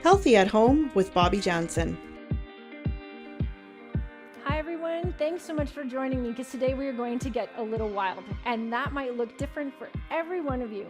Healthy at Home with Bobbi Janzen. Hi everyone, thanks so much for joining me because today we are going to get a little wild and that might look different for every one of you.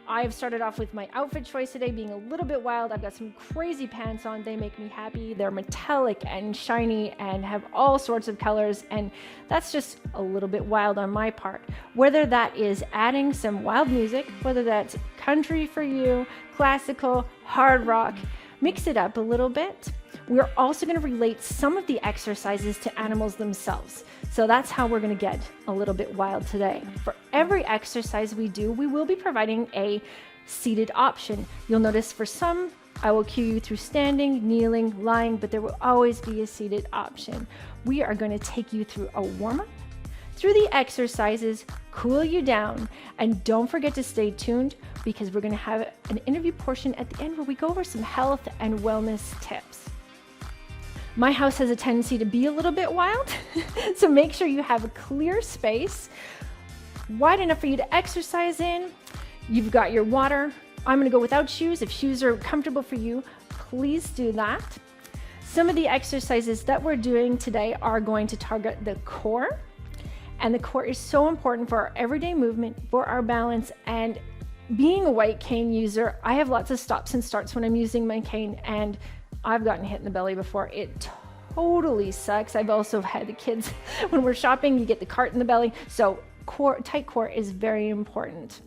I've started off with my outfit choice today being a little bit wild. I've got some crazy pants on. They make me happy. They're metallic and shiny and have all sorts of colors, and that's just a little bit wild on my part. Whether that is adding some wild music, whether that's country for you, classical, hard rock, mix it up a little bit. We're also going to relate some of the exercises to animals themselves. So that's how we're going to get a little bit wild today. For every exercise we do, we will be providing a seated option. You'll notice for some, I will cue you through standing, kneeling, lying, but there will always be a seated option. We are going to take you through a warm-up, through the exercises, cool you down, and don't forget to stay tuned because we're going to have an interview portion at the end where we go over some health and wellness tips. My house has a tendency to be a little bit wild, so make sure you have a clear space, wide enough for you to exercise in. You've got your water. I'm going to go without shoes. If shoes are comfortable for you, please do that. Some of the exercises that we're doing today are going to target the core, and the core is so important for our everyday movement, for our balance, and being a white cane user, I have lots of stops and starts when I'm using my cane, and I've gotten hit in the belly before. It totally sucks. I've also had the kids, when we're shopping, you get the cart in the belly. So tight core is very important.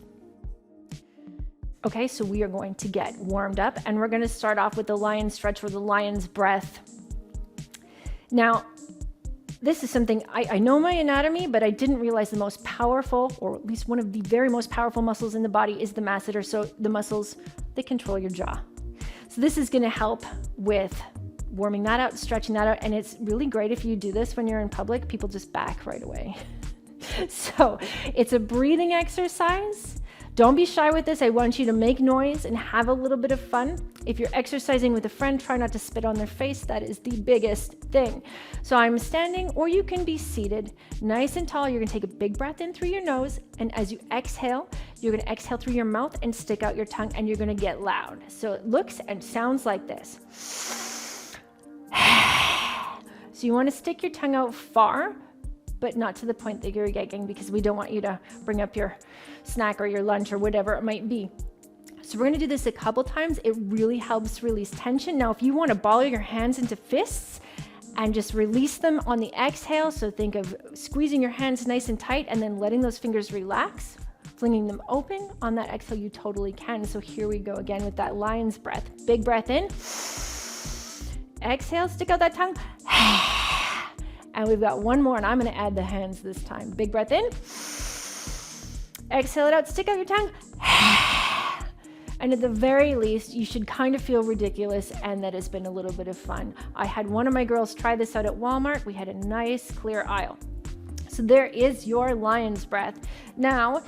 Okay, so we are going to get warmed up and we're going to start off with the lion stretch or the lion's breath. Now, this is something, I know my anatomy, but I didn't realize the most powerful, or at least one of the very most powerful muscles in the body is the masseter. So the muscles, they control your jaw. So this is going to help with warming that out, stretching that out. And it's really great if you do this when you're in public, people just back right away. So it's a breathing exercise. Don't be shy with this. I want you to make noise and have a little bit of fun. If you're exercising with a friend, try not to spit on their face. That is the biggest thing. So I'm standing, or you can be seated, nice and tall. You're going to take a big breath in through your nose. And as you exhale, you're going to exhale through your mouth and stick out your tongue, and you're going to get loud. So it looks and sounds like this. So you want to stick your tongue out far, but not to the point that you're gagging, because we don't want you to bring up your snack or your lunch or whatever it might be. So we're going to do this a couple times. It really helps release tension. Now, if you want to ball your hands into fists and just release them on the exhale, so think of squeezing your hands nice and tight and then letting those fingers relax, flinging them open on that exhale, you totally can. So here we go again with that lion's breath. Big breath in. Exhale, stick out that tongue. And we've got one more, and I'm going to add the hands this time. Big breath in. Exhale it out, stick out your tongue. And at the very least, you should kind of feel ridiculous and that it's been a little bit of fun. I had one of my girls try this out at Walmart. We had a nice clear aisle. So there is your lion's breath. Now,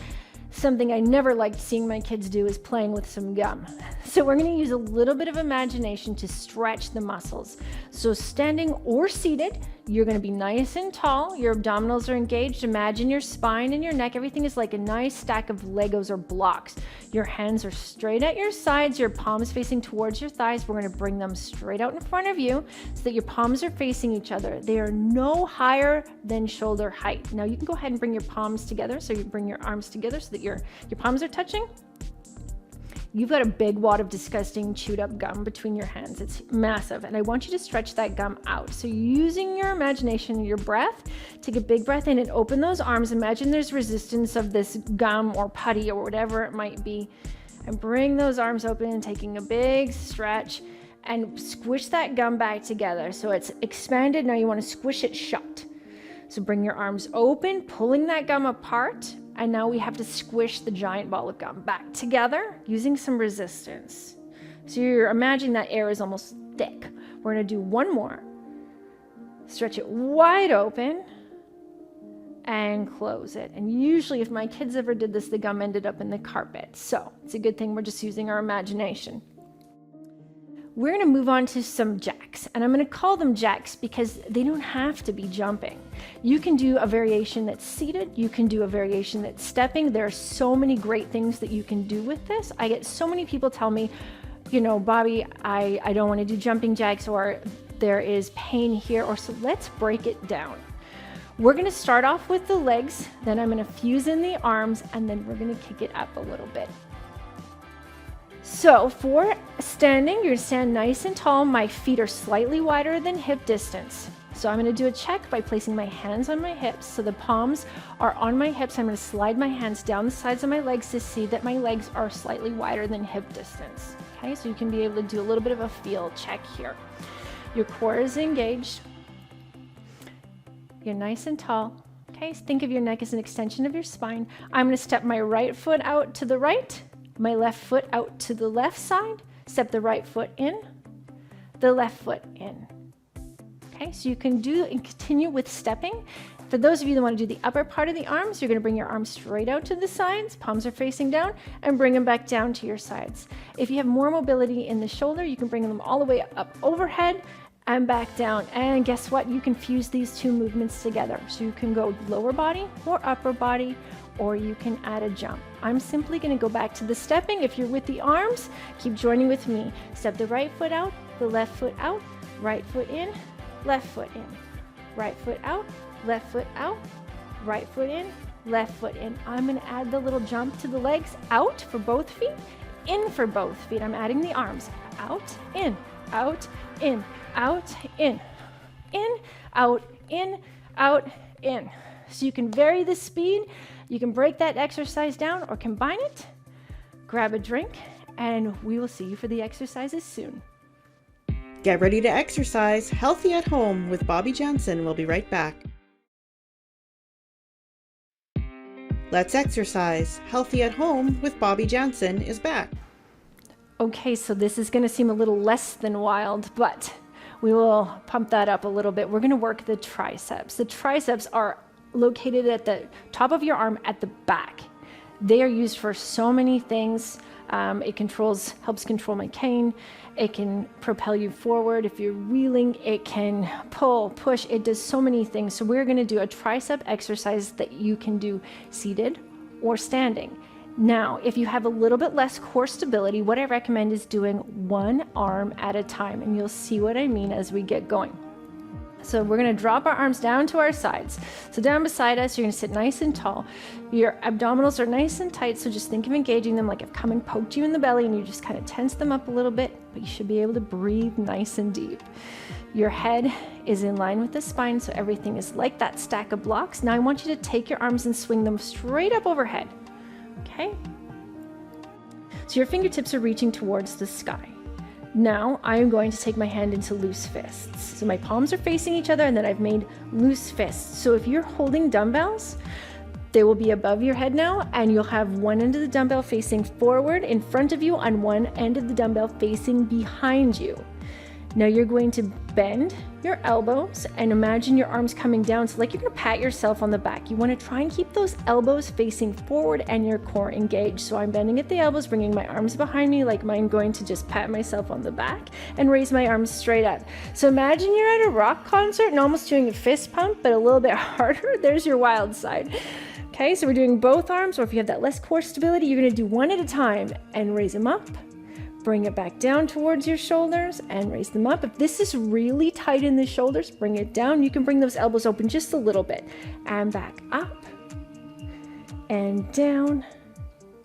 something I never liked seeing my kids do is playing with some gum. So we're going to use a little bit of imagination to stretch the muscles. So standing or seated, you're going to be nice and tall. Your abdominals are engaged. Imagine your spine and your neck. Everything is like a nice stack of Legos or blocks. Your hands are straight at your sides, your palms facing towards your thighs. We're going to bring them straight out in front of you so that your palms are facing each other. They are no higher than shoulder height. Now you can go ahead and bring your palms together. So you bring your arms together so that your palms are touching. You've got a big wad of disgusting chewed up gum between your hands. It's massive. And I want you to stretch that gum out. So using your imagination and your breath, take a big breath in and open those arms. Imagine there's resistance of this gum or putty or whatever it might be. And bring those arms open and taking a big stretch and squish that gum back together. So it's expanded. Now you want to squish it shut. So bring your arms open, pulling that gum apart. And now we have to squish the giant ball of gum back together using some resistance. So you're imagining that air is almost thick. We're going to do one more. Stretch it wide open and close it. And usually if my kids ever did this, the gum ended up in the carpet. So it's a good thing we're just using our imagination. We're going to move on to some jacks, and I'm going to call them jacks because they don't have to be jumping. You can do a variation that's seated. You can do a variation that's stepping. There are so many great things that you can do with this. I get so many people tell me, you know, Bobbi, I don't want to do jumping jacks, or there is pain here, or so let's break it down. We're going to start off with the legs, then I'm going to fuse in the arms, and then we're going to kick it up a little bit. So for standing, you're going to stand nice and tall. My feet are slightly wider than hip distance. So I'm going to do a check by placing my hands on my hips. So the palms are on my hips. I'm going to slide my hands down the sides of my legs to see that my legs are slightly wider than hip distance. Okay, so you can be able to do a little bit of a feel check here. Your core is engaged. You're nice and tall. Okay, so think of your neck as an extension of your spine. I'm going to step my right foot out to the right, my left foot out to the left side, step the right foot in, the left foot in. Okay, so you can do and continue with stepping. For those of you that want to do the upper part of the arms, you're going to bring your arms straight out to the sides, palms are facing down, and bring them back down to your sides. If you have more mobility in the shoulder, you can bring them all the way up overhead and back down. And guess what? You can fuse these two movements together. So you can go lower body or upper body, or you can add a jump. I'm simply going to go back to the stepping. If you're with the arms, keep joining with me. Step the right foot out, the left foot out, right foot in, left foot in, right foot out, left foot out, right foot in, left foot in. I'm going to add the little jump to the legs, out for both feet, in for both feet. I'm adding the arms, out, in, out, in, out, in, out, in, out, in. So you can vary the speed, you can break that exercise down or combine it. Grab a drink, and we will see you for the exercises soon. Get ready to exercise healthy at home with Bobbi Janzen. We'll be right back. Let's exercise healthy at home with Bobbi Janzen is back. Okay, so this is going to seem a little less than wild, but we will pump that up a little bit. We're going to work the triceps. The triceps are located at the top of your arm at the back. They are used for so many things. It helps control my cane. It can propel you forward. If you're wheeling, it can pull, push. It does so many things. So we're going to do a tricep exercise that you can do seated or standing. Now, if you have a little bit less core stability, what I recommend is doing one arm at a time, and you'll see what I mean as we get going. So we're going to drop our arms down to our sides. So down beside us, you're going to sit nice and tall. Your abdominals are nice and tight, so just think of engaging them like if come and poked you in the belly and you just kind of tense them up a little bit, but you should be able to breathe nice and deep. Your head is in line with the spine, so everything is like that stack of blocks. Now I want you to take your arms and swing them straight up overhead. Okay? So your fingertips are reaching towards the sky. Now I am going to take my hand into loose fists. So my palms are facing each other, and then I've made loose fists. So if you're holding dumbbells, they will be above your head now, and you'll have one end of the dumbbell facing forward in front of you and one end of the dumbbell facing behind you. Now you're going to bend your elbows and imagine your arms coming down. So like you're going to pat yourself on the back. You want to try and keep those elbows facing forward and your core engaged. So I'm bending at the elbows, bringing my arms behind me like I'm going to just pat myself on the back and raise my arms straight up. So imagine you're at a rock concert and almost doing a fist pump, but a little bit harder. There's your wild side. Okay, so we're doing both arms, or if you have that less core stability, you're going to do one at a time and raise them up. Bring it back down towards your shoulders and raise them up. If this is really tight in the shoulders, bring it down. You can bring those elbows open just a little bit and back up and down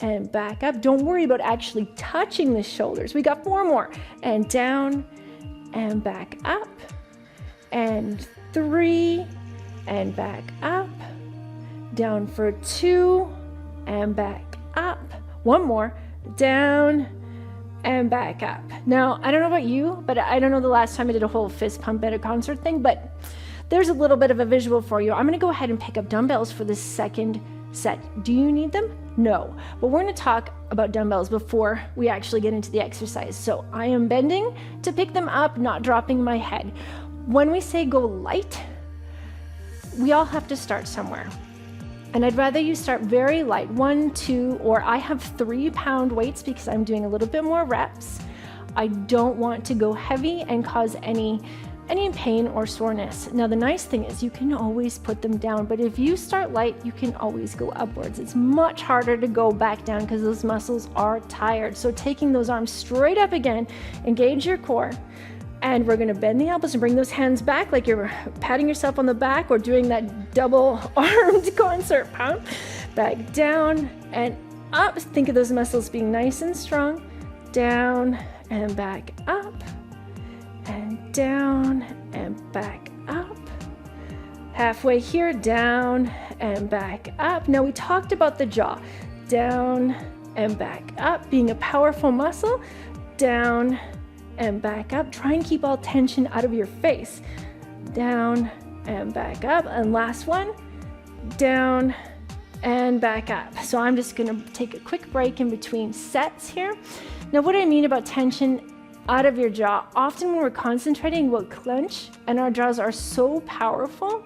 and back up. Don't worry about actually touching the shoulders. We got 4 more, and down and back up, and 3 and back up, down for 2 and back up. 1 more, down and back up. Now, I don't know about you, but I don't know the last time I did a whole fist pump at a concert thing, but there's a little bit of a visual for you. I'm going to go ahead and pick up dumbbells for the second set. Do you need them? No. But we're going to talk about dumbbells before we actually get into the exercise. So I am bending to pick them up, not dropping my head. When we say go light, we all have to start somewhere. And I'd rather you start very light, 1, 2, or I have 3-pound weights because I'm doing a little bit more reps. I don't want to go heavy and cause any any pain or soreness. Now the nice thing is you can always put them down, but if you start light, you can always go upwards. It's much harder to go back down because those muscles are tired. So taking those arms straight up again, engage your core, and we're gonna bend the elbows and bring those hands back like you're patting yourself on the back or doing that double-armed concert pump. Back down and up. Think of those muscles being nice and strong. Down and back up. And down and back up. Halfway here, down and back up. Now we talked about the jaw. Down and back up, being a powerful muscle. Down and back up. Try and keep all tension out of your face. Down and back up. And last one, down and back up. So I'm just gonna take a quick break in between sets here. Now what I mean about tension out of your jaw, often when we're concentrating, we'll clench, and our jaws are so powerful,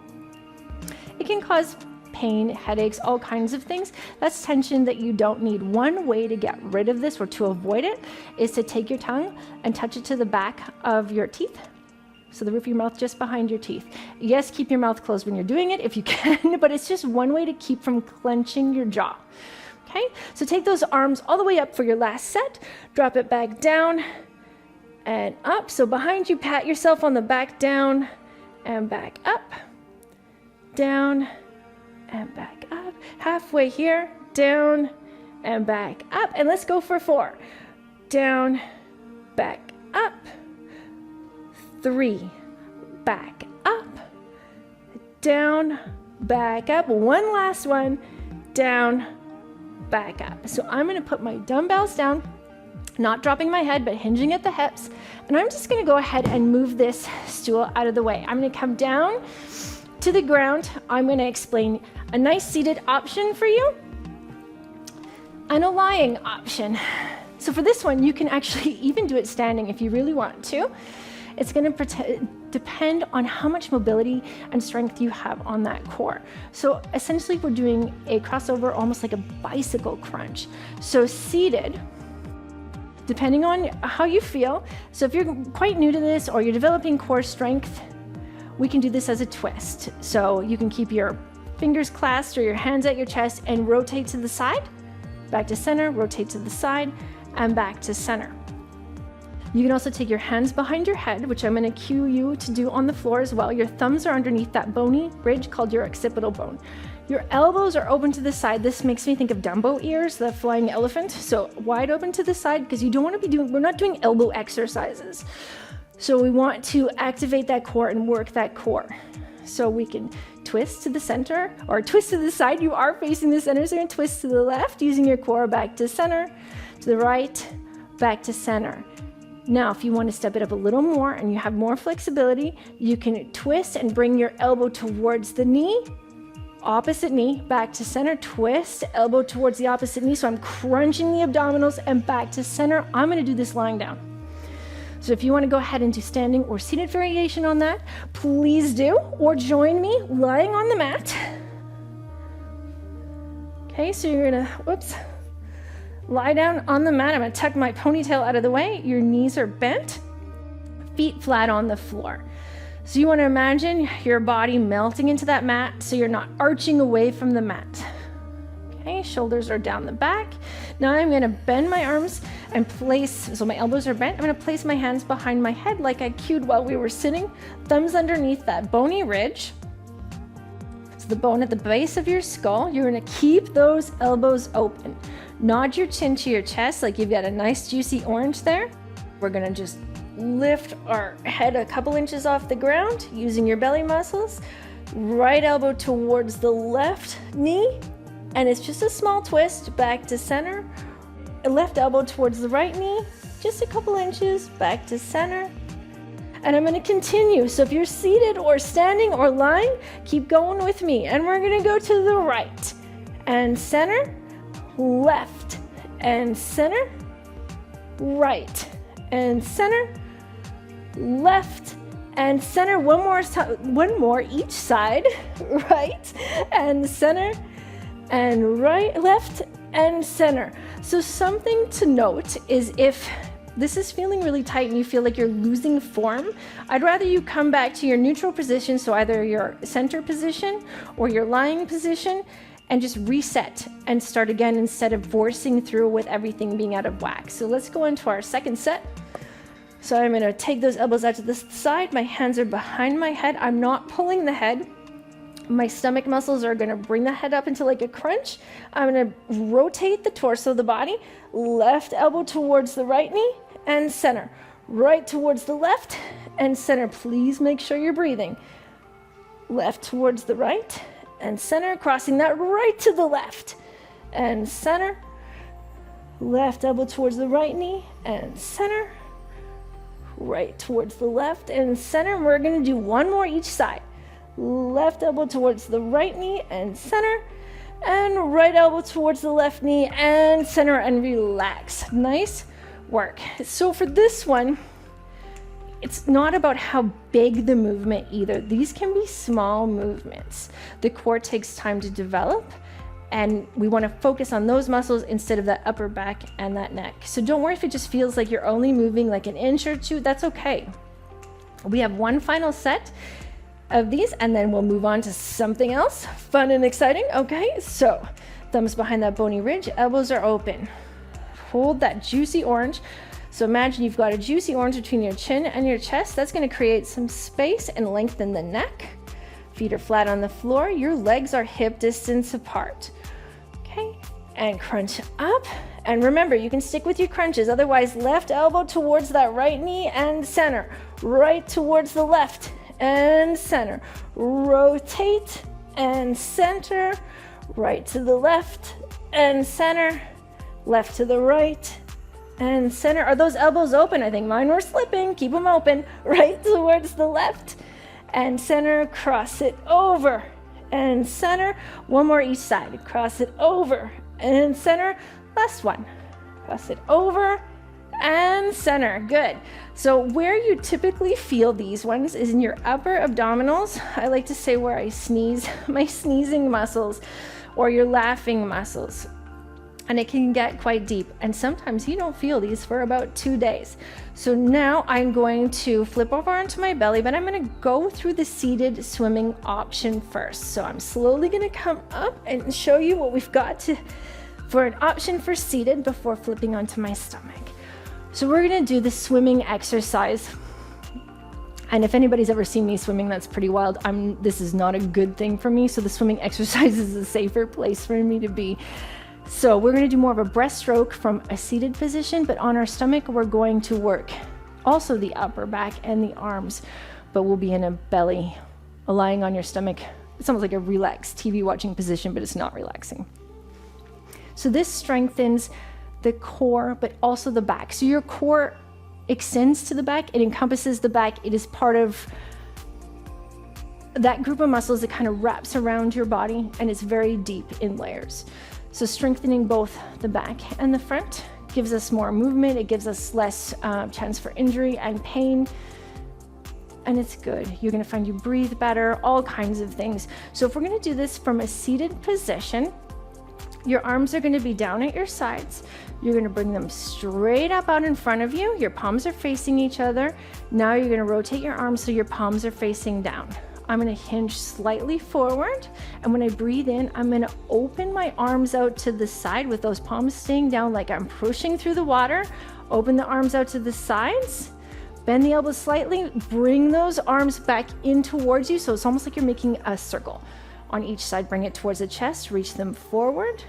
it can cause pain, headaches, all kinds of things. That's tension that you don't need. One way to get rid of this or to avoid it is to take your tongue and touch it to the back of your teeth. So the roof of your mouth just behind your teeth. Yes, keep your mouth closed when you're doing it if you can, but it's just one way to keep from clenching your jaw. Okay, so take those arms all the way up for your last set, drop it back down and up. So behind you, pat yourself on the back, down and back up, down and back up. Halfway here, down and back up. And let's go for 4. Down, back up. 3, back up. Down, back up. One last one, down, back up. So I'm gonna put my dumbbells down, not dropping my head, but hinging at the hips. And I'm just gonna go ahead and move this stool out of the way. I'm gonna come down to the ground. I'm gonna explain a nice seated option for you and a lying option. So for this one, you can actually even do it standing if you really want to. It's gonna depend on how much mobility and strength you have on that core. So essentially we're doing a crossover, almost like a bicycle crunch. So seated, depending on how you feel. So if you're quite new to this or you're developing core strength, we can do this as a twist. So you can keep your fingers clasped or your hands at your chest and rotate to the side, back to center, rotate to the side, and back to center. You can also take your hands behind your head, which I'm going to cue you to do on the floor as well. Your thumbs are underneath that bony ridge called your occipital bone. Your elbows are open to the side. This makes me think of Dumbo ears, the flying elephant. So wide open to the side, because you don't want to be doing, we're not doing elbow exercises. So we want to activate that core and work that core. So we can twist to the center or twist to the side. You are facing the center, so you're going to twist to the left using your core, back to center, to the right, back to center. Now, if you want to step it up a little more and you have more flexibility, you can twist and bring your elbow towards the knee, opposite knee, back to center, twist, elbow towards the opposite knee. So I'm crunching the abdominals and back to center. I'm going to do this lying down. So if you want to go ahead and do standing or seated variation on that, please do, or join me lying on the mat. Okay, so you're going to, lie down on the mat. I'm going to tuck my ponytail out of the way. Your knees are bent, feet flat on the floor. So you want to imagine your body melting into that mat so you're not arching away from the mat. Okay, shoulders are down the back. Now I'm going to bend my arms and place, so my elbows are bent. I'm going to place my hands behind my head like I cued while we were sitting. Thumbs underneath that bony ridge. So the bone at the base of your skull. You're going to keep those elbows open. Nod your chin to your chest like you've got a nice juicy orange there. We're going to just lift our head a couple inches off the ground using your belly muscles. Right elbow towards the left knee. And it's just a small twist back to center. Left elbow towards the right knee. Just a couple inches back to center. And I'm going to continue. So if you're seated or standing or lying, keep going with me. And we're going to go to the right and center. Left and center, right and center, left and center. One more each side, right and center, and right, left and center. So something to note is if this is feeling really tight and you feel like you're losing form, I'd rather you come back to your neutral position, so either your center position or your lying position, and just reset and start again instead of forcing through with everything being out of whack. So let's go into our second set. So I'm gonna take those elbows out to the side. My hands are behind my head. I'm not pulling the head. My stomach muscles are gonna bring the head up into like a crunch. I'm gonna rotate the torso of the body. Left elbow towards the right knee and center. Right towards the left and center. Please make sure you're breathing. Left towards the right and center, crossing that right to the left and center. Left elbow towards the right knee and center. Right towards the left and center. And we're going to do one more each side. Left elbow towards the right knee and center. And right elbow towards the left knee and center, and relax. Nice work. So for this one, it's not about how big the movement either. These can be small movements. The core takes time to develop, and we want to focus on those muscles instead of that upper back and that neck. So don't worry if it just feels like you're only moving like an inch or two. That's okay. We have one final set of these, and then we'll move on to something else fun and exciting. Okay, so thumbs behind that bony ridge, elbows are open. Hold that juicy orange. So imagine you've got a juicy orange between your chin and your chest. That's going to create some space and lengthen the neck. Feet are flat on the floor. Your legs are hip distance apart. Okay, and crunch up. And remember, you can stick with your crunches. Otherwise, left elbow towards that right knee and center. Right towards the left and center. Rotate and center. Right to the left and center. Left to the right and center. Are those elbows open? I think mine were slipping. Keep them open. Right towards the left and center. Cross it over and center. One more each side. Cross it over and center. Last one. Cross it over and center. Good. So where you typically feel these ones is in your upper abdominals. I like to say where I sneeze, my sneezing muscles, or your laughing muscles. And it can get quite deep, and sometimes you don't feel these for about 2 days. So now I'm going to flip over onto my belly, but I'm going to go through the seated swimming option first. So I'm slowly going to come up and show you what we've got for an option for seated before flipping onto my stomach. So we're going to do the swimming exercise. And if anybody's ever seen me swimming, that's pretty wild. This is not a good thing for me, so the swimming exercise is a safer place for me to be. So we're going to do more of a breaststroke from a seated position, but on our stomach, we're going to work also the upper back and the arms, but we'll be in a belly, lying on your stomach. It's almost like a relaxed TV watching position, but it's not relaxing. So this strengthens the core, but also the back. So your core extends to the back. It encompasses the back. It is part of that group of muscles that kind of wraps around your body, and it's very deep in layers. So strengthening both the back and the front gives us more movement. It gives us less chance for injury and pain. And it's good. You're going to find you breathe better, all kinds of things. So if we're going to do this from a seated position, your arms are going to be down at your sides. You're going to bring them straight up out in front of you. Your palms are facing each other. Now you're going to rotate your arms so your palms are facing down. I'm going to hinge slightly forward, and when I breathe in, I'm going to open my arms out to the side with those palms staying down like I'm pushing through the water. Open the arms out to the sides, bend the elbows slightly, bring those arms back in towards you, so it's almost like you're making a circle. On each side, bring it towards the chest, reach them forward,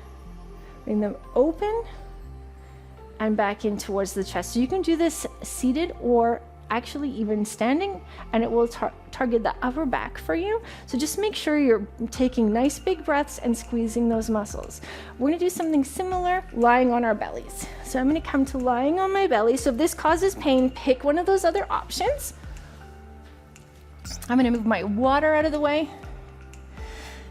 bring them open, and back in towards the chest. So you can do this seated or actually even standing, and it will target the upper back for you. So just make sure you're taking nice big breaths and squeezing those muscles. We're going to do something similar lying on our bellies. So I'm going to come to lying on my belly. So if this causes pain, pick one of those other options. I'm going to move my water out of the way.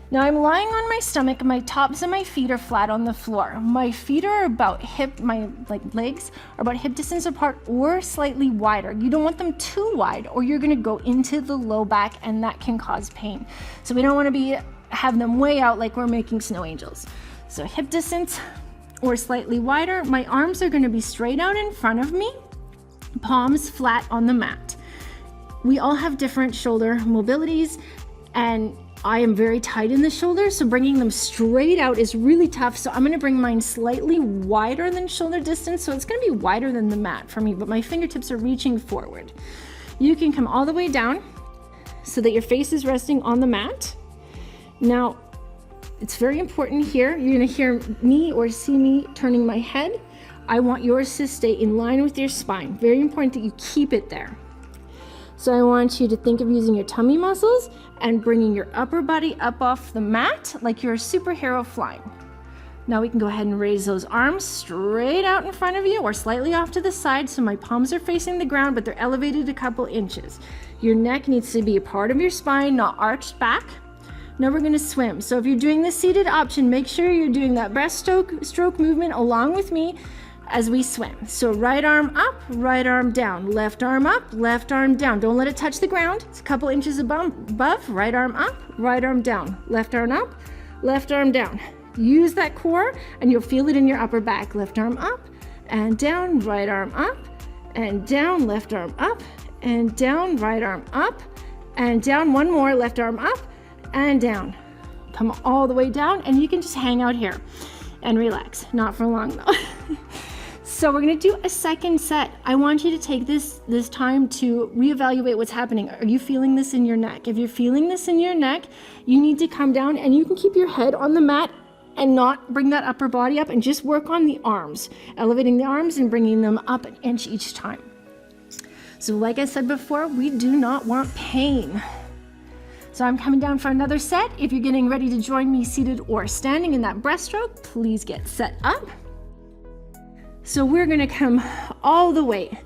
Now I'm lying on my stomach. My tops of my feet are flat on the floor. My feet are about my legs are about hip distance apart or slightly wider. You don't want them too wide, or you're gonna go into the low back, and that can cause pain. So we don't want to have them way out like we're making snow angels. So hip distance or slightly wider. My arms are gonna be straight out in front of me. palms flat on the mat. We all have different shoulder mobilities, and I am very tight in the shoulders, so bringing them straight out is really tough. So I'm going to bring mine slightly wider than shoulder distance, so it's going to be wider than the mat for me, but my fingertips are reaching forward. You can come all the way down so that your face is resting on the mat. Now, it's very important here. You're going to hear me or see me turning my head. I want yours to stay in line with your spine. Very important that you keep it there. So I want you to think of using your tummy muscles and bringing your upper body up off the mat like you're a superhero flying. Now we can go ahead and raise those arms straight out in front of you or slightly off to the side, so my palms are facing the ground, but they're elevated a couple inches. Your neck needs to be a part of your spine, not arched back. Now we're gonna swim. So if you're doing the seated option, make sure you're doing that breaststroke movement along with me as we swim. So right arm up, right arm down, left arm up, left arm down. Don't let it touch the ground. It's a couple inches above. Right arm up, right arm down, left arm up, left arm down. Use that core and you'll feel it in your upper back. Left arm up and down, right arm up and down, left arm up and down, right arm up and down. One more, left arm up and down. Come all the way down, and you can just hang out here and relax. Not for long though. So we're going to do a second set. I want you to take this time to reevaluate what's happening. Are you feeling this in your neck? If you're feeling this in your neck, you need to come down, and you can keep your head on the mat and not bring that upper body up, and just work on the arms, elevating the arms and bringing them up an inch each time. So like I said before, we do not want pain. So I'm coming down for another set. If you're getting ready to join me seated or standing in that breaststroke, please get set up. So we're gonna come all the way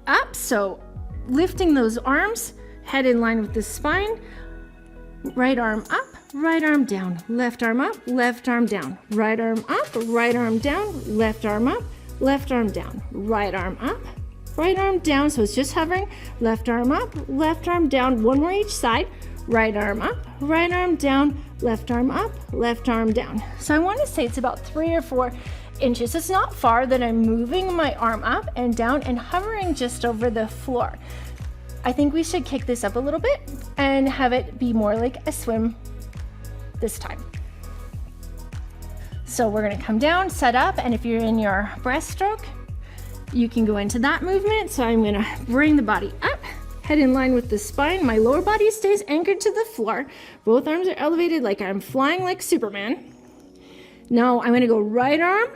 up. So lifting those arms, head in line with the spine, right arm up, right arm down, left arm up, left arm down, right arm up, right arm down, left arm up, left arm down, right arm up, right arm down. So it's just hovering, left arm up, left arm down, one more each side, right arm up, right arm down, left arm up, left arm down. So I want to say it's about 3 or 4 inches. It's not far that I'm moving my arm up and down and hovering just over the floor. I think we should kick this up a little bit and have it be more like a swim this time. So we're going to come down, set up, and if you're in your breaststroke, you can go into that movement. So I'm going to bring the body up, head in line with the spine. My lower body stays anchored to the floor. Both arms are elevated like I'm flying like Superman. Now I'm going to go right arm,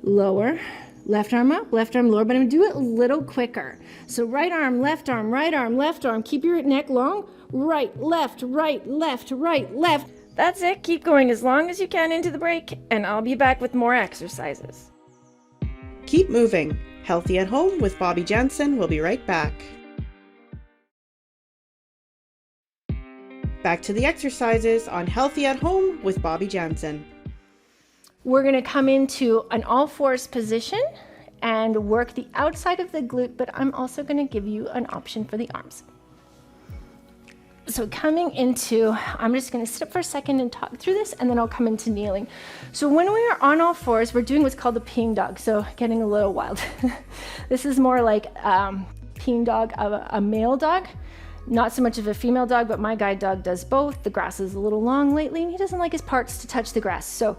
lower, left arm up, left arm lower, but I'm going to do it a little quicker. So right arm, left arm, right arm, left arm. Keep your neck long. Right, left, right, left, right, left. That's it. Keep going as long as you can into the break, and I'll be back with more exercises. Keep moving. Healthy at Home with Bobbi Janzen will be right back. Back to the exercises on Healthy at Home with Bobbi Janzen. We're going to come into an all-fours position and work the outside of the glute, but I'm also going to give you an option for the arms. So coming into, I'm just going to sit up for a second and talk through this, and then I'll come into kneeling. So when we are on all fours, we're doing what's called the peeing dog, so getting a little wild. This is more like peeing dog of a male dog, not so much of a female dog, but my guide dog does both. The grass is a little long lately, and he doesn't like his parts to touch the grass, so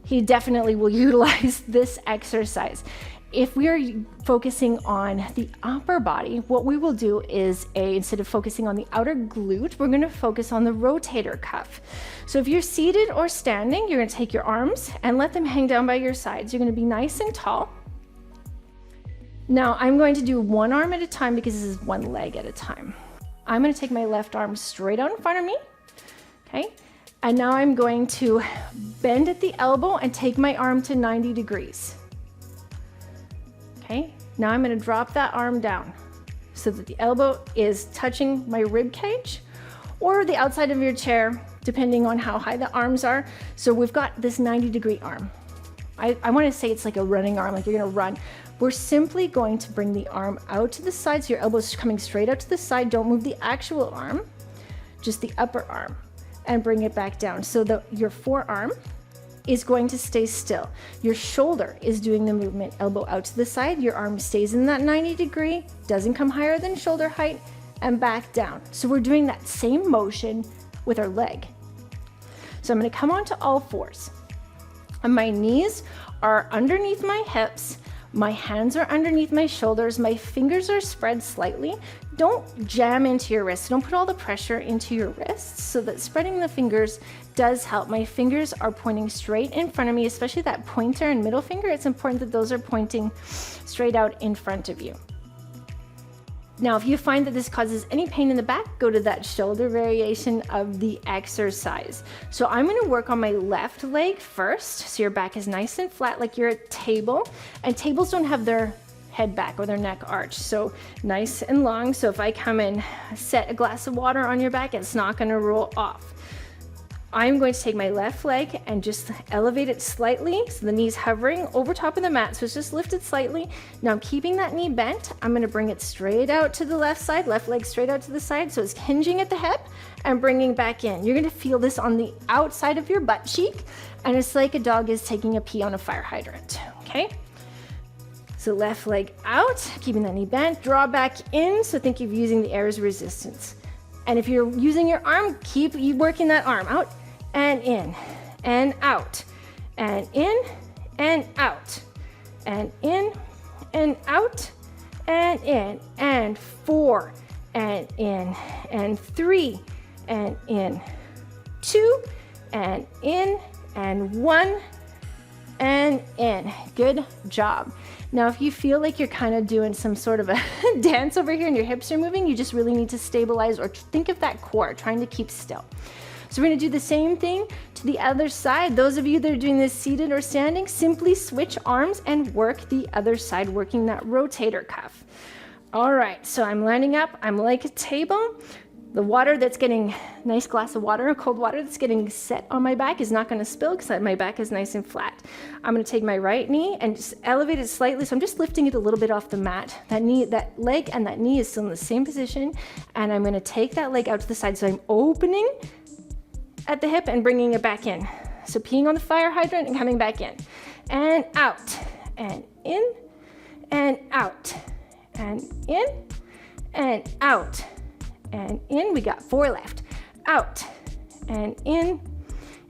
he definitely will utilize this exercise. If we are focusing on the upper body, what we will do is instead of focusing on the outer glute, we're going to focus on the rotator cuff. So if you're seated or standing, you're going to take your arms and let them hang down by your sides. You're going to be nice and tall. Now I'm going to do one arm at a time because this is one leg at a time. I'm going to take my left arm straight out in front of me. Okay. And now I'm going to bend at the elbow and take my arm to 90 degrees. Okay, now I'm going to drop that arm down so that the elbow is touching my rib cage or the outside of your chair, depending on how high the arms are. So we've got this 90-degree arm. I want to say it's like a running arm, like you're going to run. We're simply going to bring the arm out to the side, so your elbow's coming straight out to the side. Don't move the actual arm, just the upper arm, and bring it back down so that your forearm is going to stay still. Your shoulder is doing the movement. Elbow out to the side, your arm stays in that 90 degree, doesn't come higher than shoulder height, and back down. So we're doing that same motion with our leg. So I'm going to come onto all fours. And my knees are underneath my hips. My hands are underneath my shoulders. My fingers are spread slightly. Don't jam into your wrists. Don't put all the pressure into your wrists, so that spreading the fingers does help. My fingers are pointing straight in front of me, especially that pointer and middle finger. It's important that those are pointing straight out in front of you. Now, if you find that this causes any pain in the back, go to that shoulder variation of the exercise. So I'm going to work on my left leg first. So your back is nice and flat like you're at a table, and tables don't have their head back or their neck arch. So nice and long. So if I come and set a glass of water on your back, it's not going to roll off. I'm going to take my left leg and just elevate it slightly, so the knee's hovering over top of the mat, so it's just lifted slightly. Now I'm keeping that knee bent. I'm going to bring it straight out to the left side, left leg straight out to the side, so it's hinging at the hip and bringing back in. You're going to feel this on the outside of your butt cheek, and it's like a dog is taking a pee on a fire hydrant, okay? So left leg out, keeping that knee bent, draw back in, so think of using the air as resistance. And if you're using your arm, keep working that arm out and in and out and in and out and in and out and in and 4 and in and 3 and in 2 and in and 1 and in. Good job. Now, if you feel like you're kind of doing some sort of a dance over here and your hips are moving, you just really need to stabilize or think of that core, trying to keep still. So we're going to do the same thing to the other side. Those of you that are doing this seated or standing, simply switch arms and work the other side, working that rotator cuff. All right, so I'm lining up. I'm like a table. The water that's getting, nice glass of water, cold water that's getting set on my back is not going to spill because my back is nice and flat. I'm going to take my right knee and just elevate it slightly. So I'm just lifting it a little bit off the mat. That knee, that leg and that knee is still in the same position. And I'm going to take that leg out to the side. So I'm opening at the hip and bringing it back in. So peeing on the fire hydrant and coming back in. And out. And in. And out. And in. And out. And in. We got 4 left. Out and in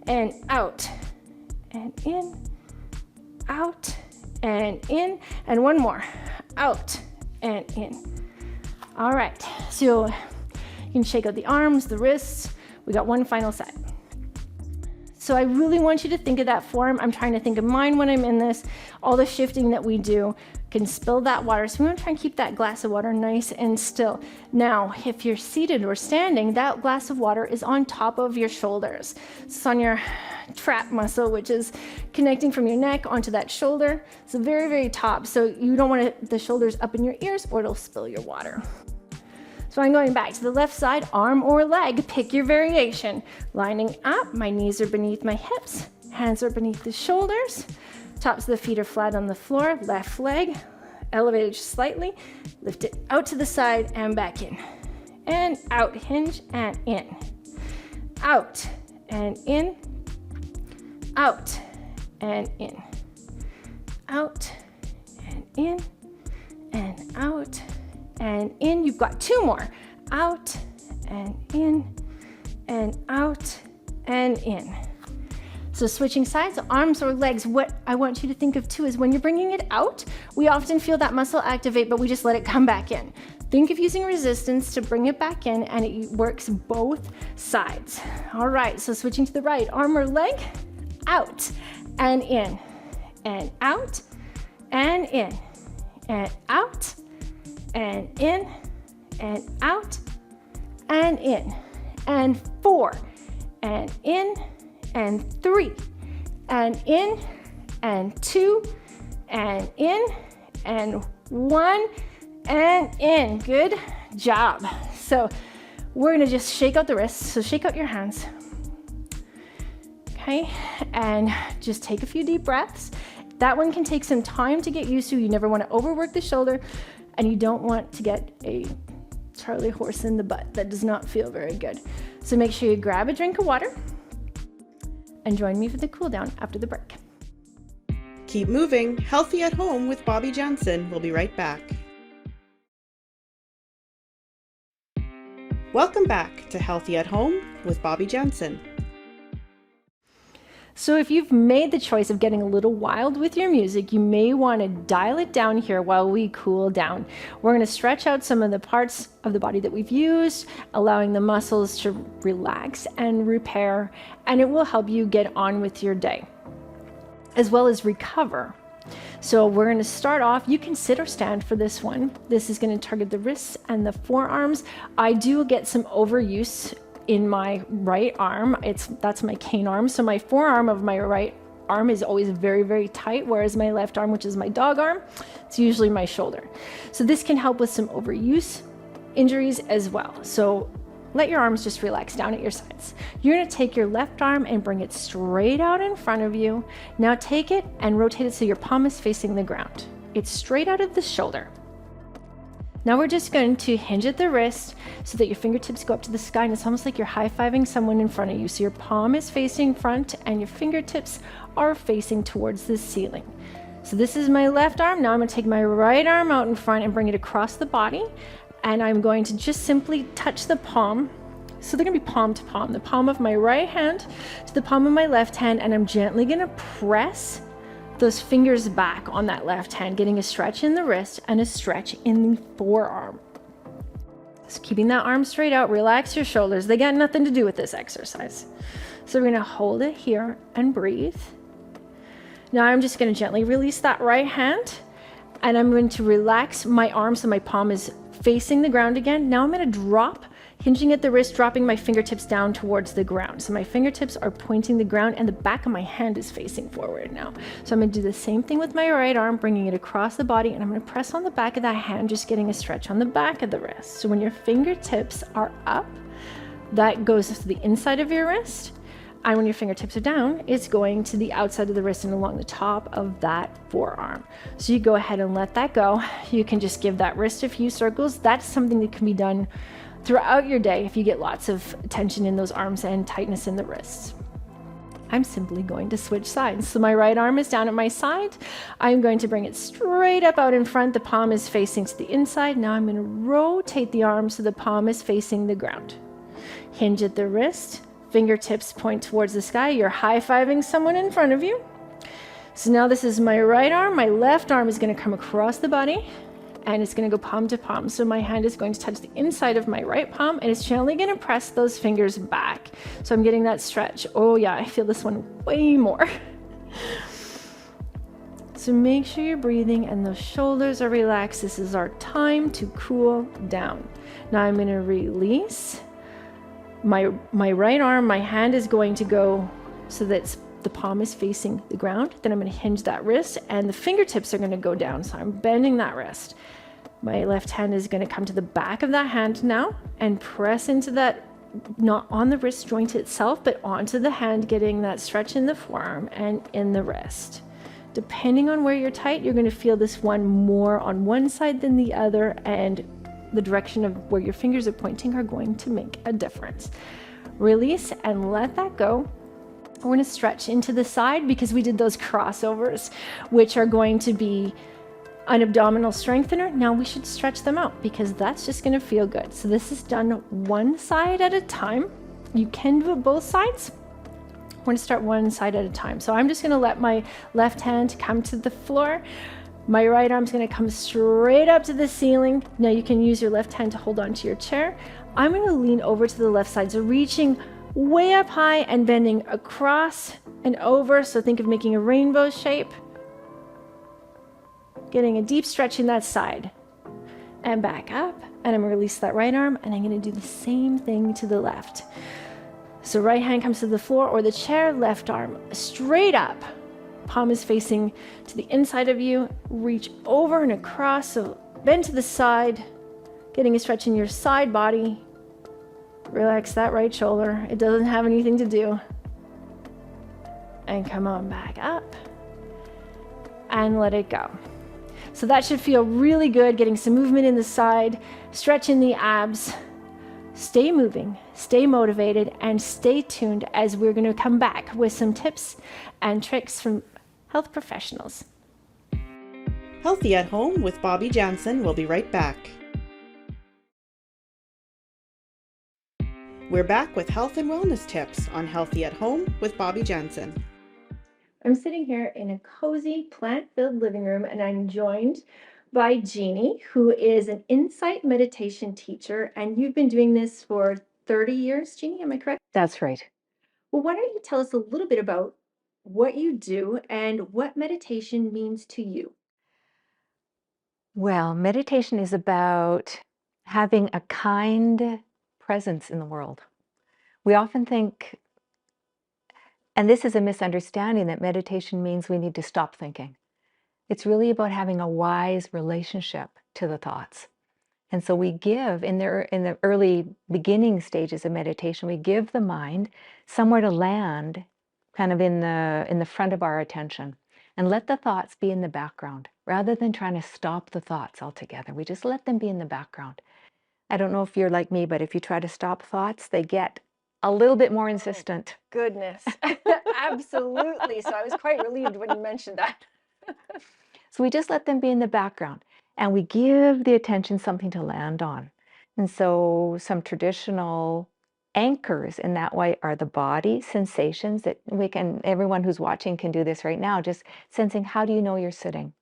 and out and in, out and in, and one more. Out and in. All right, so you can shake out the arms, the wrists. We got one final set. So I really want you to think of that form. I'm trying to think of mine when I'm in this. All the shifting that we do can spill that water. So we want to try and keep that glass of water nice and still. Now, if you're seated or standing, that glass of water is on top of your shoulders. It's on your trap muscle, which is connecting from your neck onto that shoulder. It's the very, very top. So you don't want the shoulders up in your ears or it'll spill your water. So I'm going back to the left side, arm or leg, pick your variation. Lining up, my knees are beneath my hips, hands are beneath the shoulders, tops of the feet are flat on the floor, left leg, elevated just slightly, lift it out to the side and back in. And out, hinge and in. Out and in, out and in. Out and in and out and in. You've got 2 more. Out and in and out and in. So switching sides, arms or legs, what I want you to think of too is when you're bringing it out, we often feel that muscle activate, but we just let it come back in. Think of using resistance to bring it back in, and it works both sides. All right, so switching to the right, arm or leg, out and in and out and in and out and in and out and in and 4 and in and 3 and in and 2 and in and 1 and in. Good job. So we're going to just shake out the wrists. So shake out your hands. Okay, and just take a few deep breaths. That one can take some time to get used to. You never want to overwork the shoulder, and you don't want to get a Charlie horse in the butt. That does not feel very good. So make sure you grab a drink of water and join me for the cool down after the break. Keep moving, healthy at home with Bobbi Janzen. We'll be right back. Welcome back to Healthy at Home with Bobbi Janzen. So if you've made the choice of getting a little wild with your music, you may want to dial it down here while we cool down. We're going to stretch out some of the parts of the body that we've used, allowing the muscles to relax and repair, and it will help you get on with your day, as well as recover. So we're going to start off. You can sit or stand for this one. This is going to target the wrists and the forearms. I do get some overuse in my right arm. That's my cane arm. So my forearm of my right arm is always very, very tight, whereas my left arm, which is my dog arm, it's usually my shoulder. So this can help with some overuse injuries as well. So let your arms just relax down at your sides. You're going to take your left arm and bring it straight out in front of you. Now take it and rotate it so your palm is facing the ground. It's straight out of the shoulder. Now we're just going to hinge at the wrist so that your fingertips go up to the sky, and it's almost like you're high-fiving someone in front of you. So your palm is facing front and your fingertips are facing towards the ceiling. So this is my left arm. Now I'm going to take my right arm out in front and bring it across the body, and I'm going to just simply touch the palm. So they're going to be palm to palm, the palm of my right hand to the palm of my left hand, and I'm gently going to press those fingers back on that left hand, getting a stretch in the wrist and a stretch in the forearm. So keeping that arm straight out, relax your shoulders. They got nothing to do with this exercise. So we're going to hold it here and breathe. Now I'm just going to gently release that right hand, and I'm going to relax my arm so my palm is facing the ground again. Now I'm going to drop, hinging at the wrist, dropping my fingertips down towards the ground. So my fingertips are pointing the ground and the back of my hand is facing forward now. So I'm going to do the same thing with my right arm, bringing it across the body, and I'm going to press on the back of that hand, just getting a stretch on the back of the wrist. So when your fingertips are up, that goes to the inside of your wrist. And when your fingertips are down, it's going to the outside of the wrist and along the top of that forearm. So you go ahead and let that go. You can just give that wrist a few circles. That's something that can be done throughout your day if you get lots of tension in those arms and tightness in the wrists. I'm simply going to switch sides. So my right arm is down at my side. I'm going to bring it straight up out in front. The palm is facing to the inside. Now I'm going to rotate the arm so the palm is facing the ground. Hinge at the wrist. Fingertips point towards the sky. You're high-fiving someone in front of you. So now this is my right arm. My left arm is going to come across the body, and it's going to go palm to palm. So my hand is going to touch the inside of my right palm, and it's gently going to press those fingers back. So I'm getting that stretch. Oh yeah, I feel this one way more. So make sure you're breathing and those shoulders are relaxed. This is our time to cool down. Now I'm going to release my right arm. My hand is going to go so that the palm is facing the ground. Then I'm going to hinge that wrist, and the fingertips are going to go down. So I'm bending that wrist. My left hand is going to come to the back of that hand now and press into that, not on the wrist joint itself, but onto the hand, getting that stretch in the forearm and in the wrist. Depending on where you're tight, you're going to feel this one more on one side than the other, and the direction of where your fingers are pointing are going to make a difference. Release and let that go. We're going to stretch into the side because we did those crossovers, which are going to be an abdominal strengthener. Now we should stretch them out because that's just going to feel good. So this is done one side at a time. You can do it both sides. We're going to start one side at a time. So I'm just going to let my left hand come to the floor. My right arm's going to come straight up to the ceiling. Now you can use your left hand to hold onto your chair. I'm going to lean over to the left side, so reaching way up high and bending across and over. So think of making a rainbow shape. Getting a deep stretch in that side. And back up. And I'm going to release that right arm, and I'm going to do the same thing to the left. So right hand comes to the floor or the chair, left arm straight up. Palm is facing to the inside of you. Reach over and across, so bend to the side, getting a stretch in your side body. Relax that right shoulder. It doesn't have anything to do. And come on back up and let it go. So that should feel really good, getting some movement in the side, stretch in the abs, Stay moving, stay motivated, and stay tuned as we're going to come back with some tips and tricks from health professionals. Healthy at Home with Bobbi Janzen will be right back. We're back with health and wellness tips on Healthy at Home with Bobbi Janzen. I'm sitting here in a cozy, plant-filled living room, and I'm joined by Jeannie, who is an insight meditation teacher, and you've been doing this for 30 years, Jeannie, am I correct? That's right. Well, why don't you tell us a little bit about what you do and what meditation means to you? Well, meditation is about having a kind presence in the world. We often think, and this is a misunderstanding, that meditation means we need to stop thinking. It's really about having a wise relationship to the thoughts. And so we give, in the early beginning stages of meditation, we give the mind somewhere to land, kind of in the front of our attention, and let the thoughts be in the background rather than trying to stop the thoughts altogether. We just let them be in the background. I don't know if you're like me, but if you try to stop thoughts, they get a little bit more insistent. Goodness, absolutely. So I was quite relieved when you mentioned that. So we just let them be in the background, and we give the attention something to land on. And so some traditional anchors in that way are the body sensations that we can, everyone who's watching can do this right now, just sensing, how do you know you're sitting?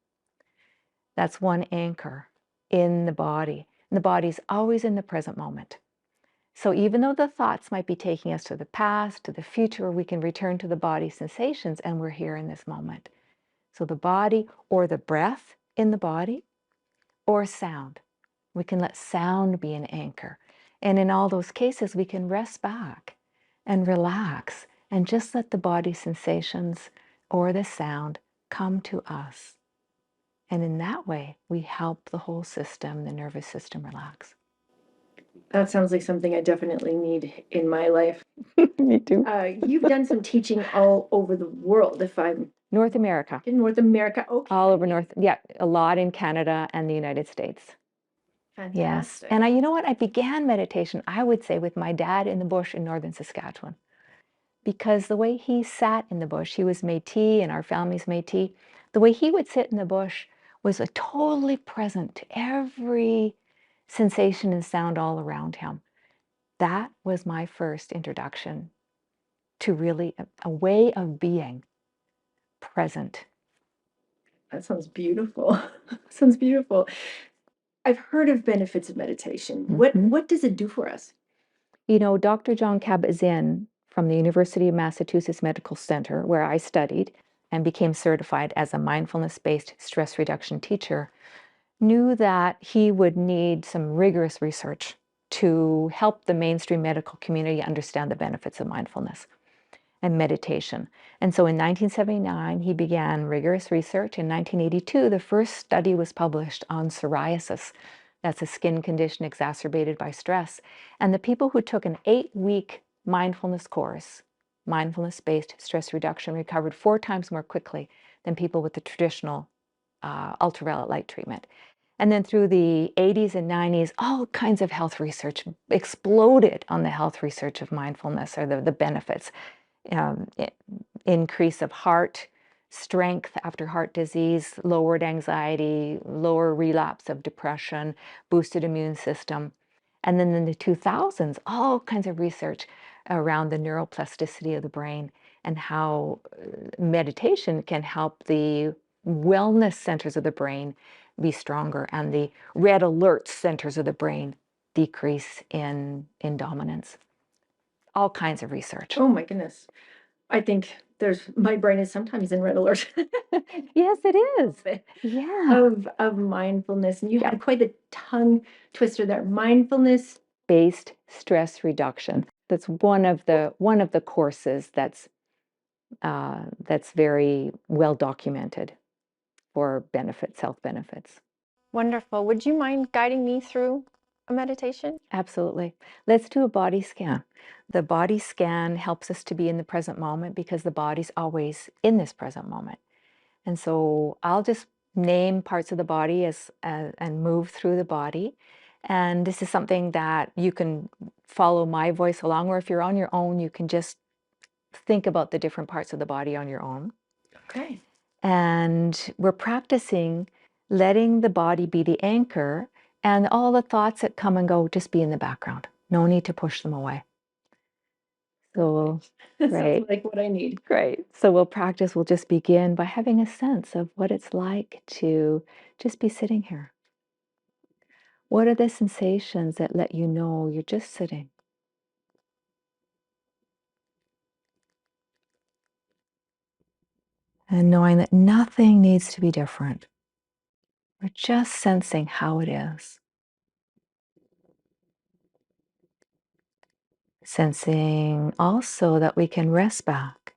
That's one anchor in the body. And the body's always in the present moment. So even though the thoughts might be taking us to the past, to the future, we can return to the body sensations, and we're here in this moment. So the body, or the breath in the body, or sound. We can let sound be an anchor. And in all those cases, we can rest back and relax and just let the body sensations or the sound come to us. And in that way, we help the whole system, the nervous system, relax. That sounds like something I definitely need in my life. Me too. You've done some teaching all over the world, if I'm North America. in North America. Okay. All over yeah, a lot in Canada and the United States. Fantastic. Yes. And you know what? I began meditation, I would say, with my dad in the bush in northern Saskatchewan. Because the way he sat in the bush, he was Métis and our family's Métis, the way he would sit in the bush was totally present to every sensation and sound all around him. That was my first introduction to really a way of being present. That sounds beautiful. Sounds beautiful. I've heard of benefits of meditation. What does it do for us? You know, Dr. John Kabat-Zinn from the University of Massachusetts Medical Center, where I studied and became certified as a mindfulness-based stress reduction teacher, knew that he would need some rigorous research to help the mainstream medical community understand the benefits of mindfulness and meditation. And so in 1979, he began rigorous research. In 1982, the first study was published on psoriasis. That's a skin condition exacerbated by stress. And the people who took an 8-week mindfulness course, mindfulness-based stress reduction, recovered 4 times more quickly than people with the traditional ultraviolet light treatment. And then through the 80s and 90s, all kinds of health research exploded on the health research of mindfulness, or the benefits. Increase of heart strength after heart disease, lowered anxiety, lower relapse of depression, boosted immune system. And then in the 2000s, all kinds of research around the neuroplasticity of the brain and how meditation can help the wellness centers of the brain be stronger and the red alert centers of the brain decrease in dominance. All kinds of research. Oh my goodness. I think my brain is sometimes in red alert. Yes, it is. Yeah. Of mindfulness. And you had quite the tongue twister there. Mindfulness Based stress reduction. That's one of the courses that's very well documented for benefits, health benefits. Wonderful. Would you mind guiding me through a meditation? Absolutely. Let's do a body scan. The body scan helps us to be in the present moment because the body's always in this present moment. And so I'll just name parts of the body and move through the body. And this is something that you can follow my voice along, or if you're on your own, you can just think about the different parts of the body on your own. Okay. And we're practicing letting the body be the anchor, and all the thoughts that come and go just be in the background. No need to push them away. So, That right. sounds like what I need. Great. So we'll just begin by having a sense of what it's like to just be sitting here. What are the sensations that let you know you're just sitting? And knowing that nothing needs to be different. We're just sensing how it is. Sensing also that we can rest back.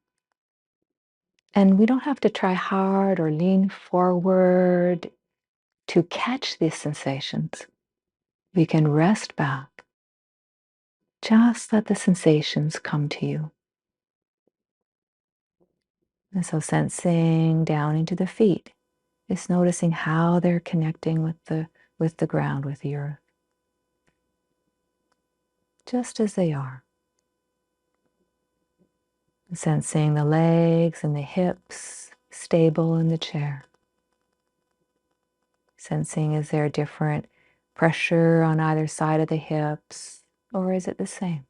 And we don't have to try hard or lean forward to catch these sensations. We can rest back. Just let the sensations come to you. And so sensing down into the feet, is noticing how they're connecting with the ground, with the earth. Just as they are. Sensing the legs and the hips stable in the chair. Sensing, is there different pressure on either side of the hips, or is it the same?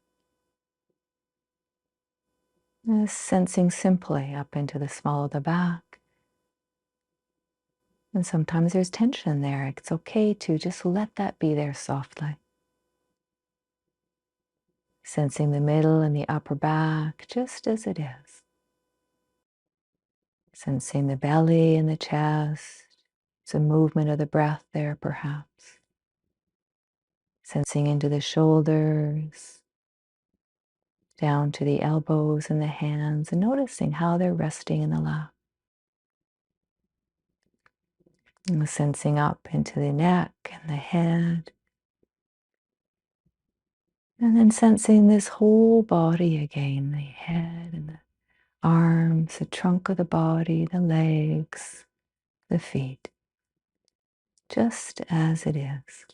Sensing simply up into the small of the back. And sometimes there's tension there. It's okay to just let that be there softly. Sensing the middle and the upper back just as it is. Sensing the belly and the chest. Some movement of the breath there, perhaps. Sensing into the shoulders, down to the elbows and the hands, and noticing how they're resting in the lap. And sensing up into the neck and the head. And then sensing this whole body again, the head and the arms, the trunk of the body, the legs, the feet. Just as it is.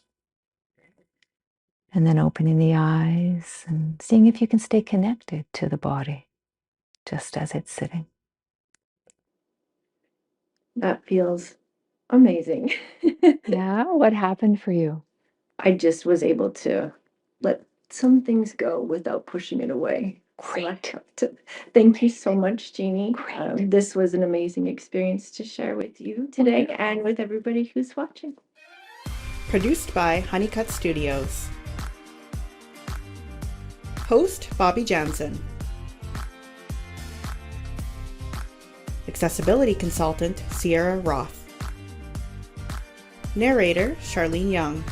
And then opening the eyes and seeing if you can stay connected to the body, just as it's sitting. That feels amazing. Yeah, what happened for you? I just was able to let some things go without pushing it away. Great. Thank you so much, Jeannie. Great. This was an amazing experience to share with you today and with everybody who's watching. Produced by Honeycut Studios. Host Bobbi Janzen. Accessibility Consultant Sierra Roth. Narrator Charlene Young.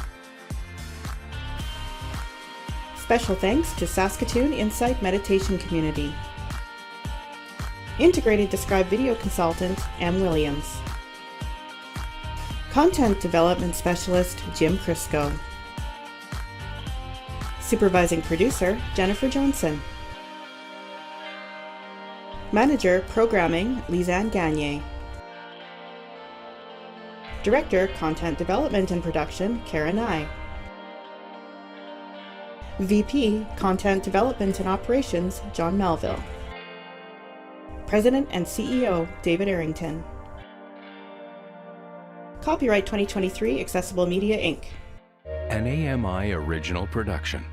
Special thanks to Saskatoon Insight Meditation Community. Integrated Described Video Consultant M. Williams. Content Development Specialist Jim Crisco. Supervising Producer Jennifer Johnson. Manager Programming Lisanne Gagne. Director Content Development and Production Karen Nye. VP Content Development and Operations John Melville. President and CEO David Arrington. Copyright 2023 Accessible Media Inc. An AMI original production.